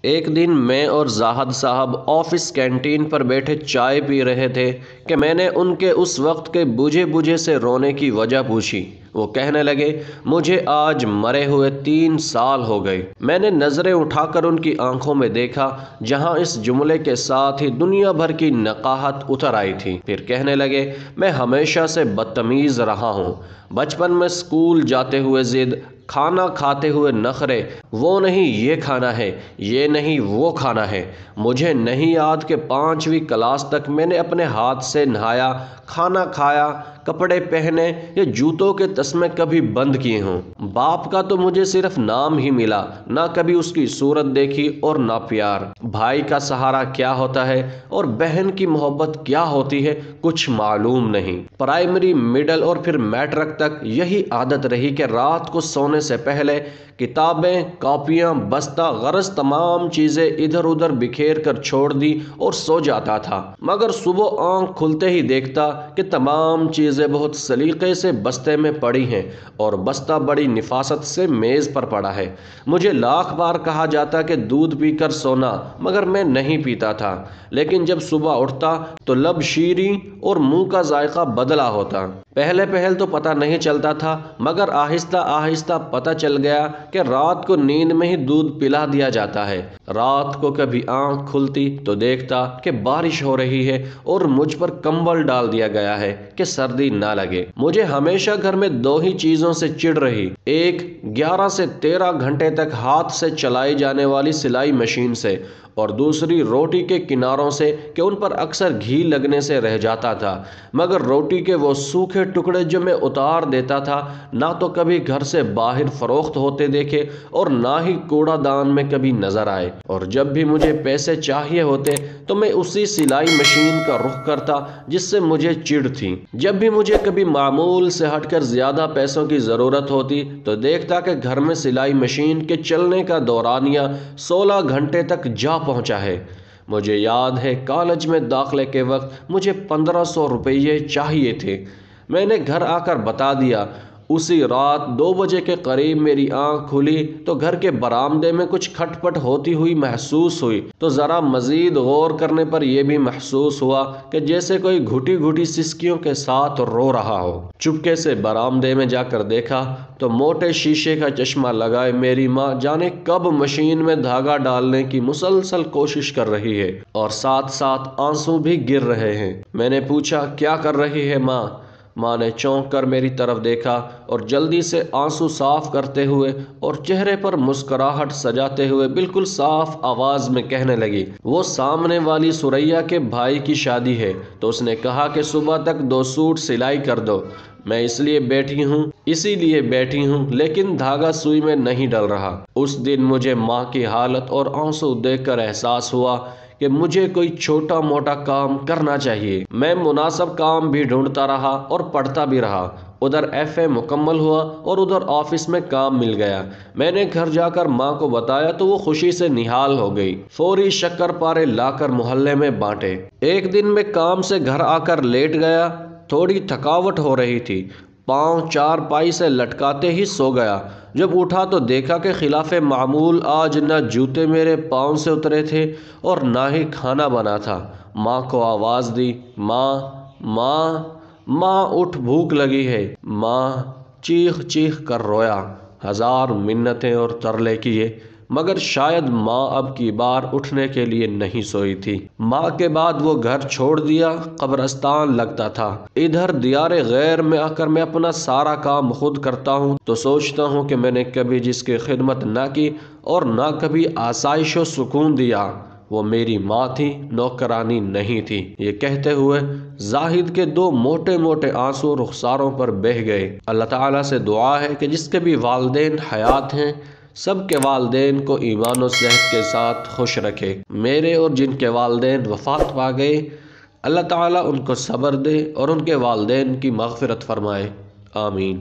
ایک دن میں اور زاہد صاحب آفس کینٹین پر بیٹھے چائے پی رہے تھے کہ میں نے ان کے اس وقت کے بجھے بجھے سے رونے کی وجہ پوچھی۔ وہ کہنے لگے، مجھے آج مرے ہوئے 3 سال ہو گئے۔ میں نے نظریں اٹھا کر ان کی آنکھوں میں دیکھا، جہاں اس جملے کے ساتھ ہی دنیا بھر کی نقاہت اتر آئی تھی۔ پھر کہنے لگے، میں ہمیشہ سے بدتمیز رہا ہوں۔ بچپن میں اسکول جاتے ہوئے ضد، کھانا کھاتے ہوئے نخرے، وہ نہیں یہ کھانا ہے، یہ نہیں وہ کھانا ہے۔ مجھے نہیں یاد کہ 5ویں کلاس تک میں نے اپنے ہاتھ سے نہایا، کھانا کھایا، کپڑے پہنے یا جوتوں کے تسمے کبھی بند کیے ہوں۔ باپ کا تو مجھے صرف نام ہی ملا، نہ کبھی اس کی صورت دیکھی اور نہ پیار۔ بھائی کا سہارا کیا ہوتا ہے اور بہن کی محبت کیا ہوتی ہے کچھ معلوم نہیں۔ پرائمری، مڈل اور پھر میٹرک تک یہی عادت رہی کہ رات کو سونے سے پہلے کتابیں، کاپیاں، بستہ، غرض تمام چیزیں ادھر ادھر بکھیر کر چھوڑ دی اور سو جاتا تھا، مگر صبح آنکھ کھلتے ہی دیکھتا کہ تمام چیزیں بہت سلیقے سے بستے میں پڑی ہیں اور بستہ بڑی نفاست سے میز پر پڑا ہے۔ مجھے لاکھ بار کہا جاتا کہ دودھ پی کر سونا، مگر میں نہیں پیتا تھا، لیکن جب صبح اٹھتا تو لب شیریں اور منہ کا ذائقہ بدلا ہوتا۔ پہلے پہل تو پتہ نہیں چلتا تھا، مگر آہستہ آہستہ پتہ چل گیا کہ رات کو نیند میں ہی دودھ پلا دیا جاتا ہے۔ رات کو کبھی آنکھ کھلتی تو دیکھتا کہ بارش ہو رہی ہے اور مجھ پر کمبل ڈال دیا گیا ہے کہ سردی نہ لگے۔ مجھے ہمیشہ گھر میں 2 ہی چیزوں سے چڑ رہی، ایک 11 سے 13 گھنٹے تک ہاتھ سے چلائی جانے والی سلائی مشین سے، اور دوسری روٹی کے کناروں سے کہ ان پر اکثر گھی لگنے سے رہ جاتا تھا، مگر روٹی کے وہ سوکھے ٹکڑے جو میں اتار دیتا تھا نہ تو کبھی گھر سے باہر فروخت ہوتے دیکھے اور نہ ہی کوڑا دان میں کبھی نظر آئے۔ اور جب بھی مجھے پیسے چاہیے ہوتے تو میں اسی سلائی مشین کا رخ کرتا جس سے مجھے چڑ تھی۔ جب بھی مجھے کبھی معمول سے ہٹ کر زیادہ پیسوں کی ضرورت ہوتی تو دیکھتا کہ گھر میں سلائی مشین کے چلنے کا دورانیہ 16 گھنٹے تک جا پہنچا ہے۔ مجھے یاد ہے کالج میں داخلے کے وقت مجھے 1500 روپے چاہیے تھے۔ میں نے گھر آ کر بتا دیا۔ اسی رات 2 بجے کے قریب میری آنکھ کھلی تو گھر کے برآمدے میں کچھ کھٹ پٹ ہوتی ہوئی محسوس ہوئی، تو ذرا مزید غور کرنے پر یہ بھی محسوس ہوا کہ جیسے کوئی گھٹی گھٹی سسکیوں کے ساتھ رو رہا ہو۔ چپکے سے برآمدے میں جا کر دیکھا تو موٹے شیشے کا چشمہ لگائے میری ماں جانے کب مشین میں دھاگا ڈالنے کی مسلسل کوشش کر رہی ہے، اور ساتھ ساتھ آنسو بھی گر رہے ہیں۔ میں نے پوچھا، کیا کر رہی ہے ماں؟ ماں نے چونک کر میری طرف دیکھا اور جلدی سے آنسو صاف کرتے ہوئے اور چہرے پر مسکراہٹ سجاتے ہوئے بالکل صاف آواز میں کہنے لگی، وہ سامنے والی سریا کے بھائی کی شادی ہے تو اس نے کہا کہ صبح تک 2 سوٹ سلائی کر دو۔ میں اسی لیے بیٹھی ہوں لیکن دھاگا سوئی میں نہیں ڈل رہا۔ اس دن مجھے ماں کی حالت اور آنسو دیکھ کر احساس ہوا کہ مجھے کوئی چھوٹا موٹا کام کرنا چاہیے۔ میں مناسب کام بھی ڈھونڈتا رہا اور پڑھتا بھی رہا۔ ادھر FA مکمل ہوا اور ادھر آفس میں کام مل گیا۔ میں نے گھر جا کر ماں کو بتایا تو وہ خوشی سے نہال ہو گئی۔ فوری شکر پارے لا کر محلے میں بانٹے۔ ایک دن میں کام سے گھر آ کر لیٹ گیا، تھوڑی تھکاوٹ ہو رہی تھی، پاؤں چارپائی سے لٹکاتے ہی سو گیا۔ جب اٹھا تو دیکھا کہ خلاف معمول آج نہ جوتے میرے پاؤں سے اترے تھے اور نہ ہی کھانا بنا تھا۔ ماں کو آواز دی، ماں ماں ماں اٹھ، بھوک لگی ہے۔ ماں چیخ چیخ کر رویا، 1000 منتیں اور ترلے کیے، مگر شاید ماں اب کی بار اٹھنے کے لیے نہیں سوئی تھی۔ ماں کے بعد وہ گھر چھوڑ دیا، قبرستان لگتا تھا۔ ادھر دیار غیر میں آ کر میں اپنا سارا کام خود کرتا ہوں تو سوچتا ہوں کہ میں نے کبھی جس کی خدمت نہ کی اور نہ کبھی آسائش و سکون دیا، وہ میری ماں تھی، نوکرانی نہیں تھی۔ یہ کہتے ہوئے زاہد کے 2 موٹے موٹے آنسو رخساروں پر بہہ گئے۔ اللہ تعالیٰ سے دعا ہے کہ جس کے بھی والدین حیات ہیں سب کے والدین کو ایمان و صحت کے ساتھ خوش رکھے۔ میرے اور جن کے والدین وفات پا گئے، اللہ تعالیٰ ان کو صبر دے اور ان کے والدین کی مغفرت فرمائے، آمین۔